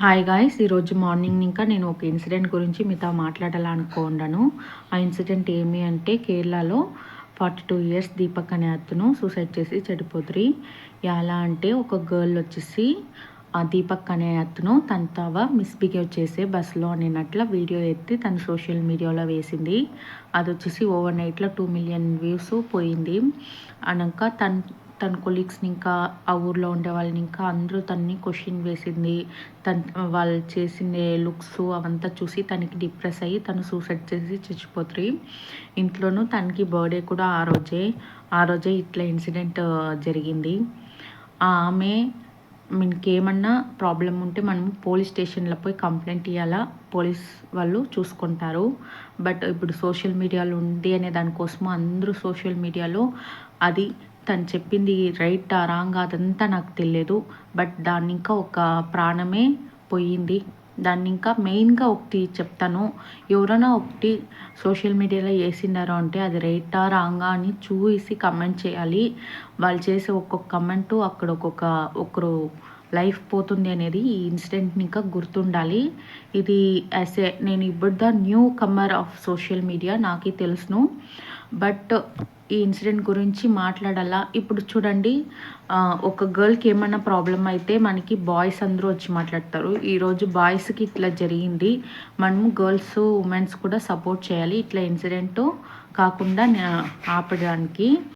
Hi guys, ఈరోజు morning ఇంకా నేను ఒక ఇన్సిడెంట్ గురించి మీతో మాట్లాడాలనుకున్నాను. ఆ ఇన్సిడెంట్ ఏమి అంటే కేరళలో 42 ఇయర్స్ దీపక్ అనే అతను సూసైడ్ చేసి చెడిపోతురి. ఎలా అంటే ఒక గర్ల్ వచ్చేసి ఆ దీపక్ అనే అతను తనతో మిస్బిహేవ్ చేసే బస్సులో అనేటట్ల వీడియో ఎత్తి తను సోషల్ మీడియాలో వేసింది. అది వచ్చేసి ఓవర్ నైట్లో 2 మిలియన్ వ్యూస్ పోయింది. అనక తన కొలీగ్స్ని ఇంకా ఆ ఊర్లో ఉండే వాళ్ళని ఇంకా అందరూ తనని క్వశ్చన్ వేసింది. వాళ్ళు చేసిన లుక్స్ అవంతా చూసి తనకి డిప్రెస్ అయ్యి తను సూసైడ్ చేసి చచ్చిపోతుంది. ఇంట్లోనూ తనకి బర్త్డే కూడా ఆ రోజే ఇట్లా ఇన్సిడెంట్ జరిగింది. ఆమె మనకేమన్నా ప్రాబ్లం ఉంటే మనం పోలీస్ స్టేషన్లో పోయి కంప్లైంట్ ఇవ్వాలా, పోలీస్ వాళ్ళు చూసుకుంటారు. బట్ ఇప్పుడు సోషల్ మీడియాలో ఉంది అనే దానికోసం అందరూ సోషల్ మీడియాలో అది తను చెప్పింది రైట్ రాంగ్ అదంతా నాకు తెలియదు. బట్ దాన్ని ఇంకా ఒక ప్రాణమే పోయింది. దాన్ని ఇంకా మెయిన్గా ఒకటి చెప్తాను, ఎవరైనా ఒకటి సోషల్ మీడియాలో వేసినారు అంటే అది రైటా రాంగా అని చూసి కమెంట్ చేయాలి. వాళ్ళు చేసే ఒక్కొక్క కమెంటు అక్కడ ఒకరు లైఫ్ పోతుంది అనేది ఈ ఇన్సిడెంట్ని ఇంకా గుర్తుండాలి. ఇది నేను ఇప్పుడు the newcomer of social media, నాకే తెలుసును. బట్ ఈ ఇన్సిడెంట్ గురించి మాట్లాడాలా. ఇప్పుడు చూడండి, ఒక గర్ల్కి ఏమన్నా ప్రాబ్లం అయితే మనకి బాయ్స్ అందరూ వచ్చి మాట్లాడతారు. ఈరోజు బాయ్స్కి ఇట్లా జరిగింది, మనము గర్ల్స్ ఉమెన్స్ కూడా సపోర్ట్ చేయాలి ఇట్లా ఇన్సిడెంట్ కాకుండా ఆపడానికి.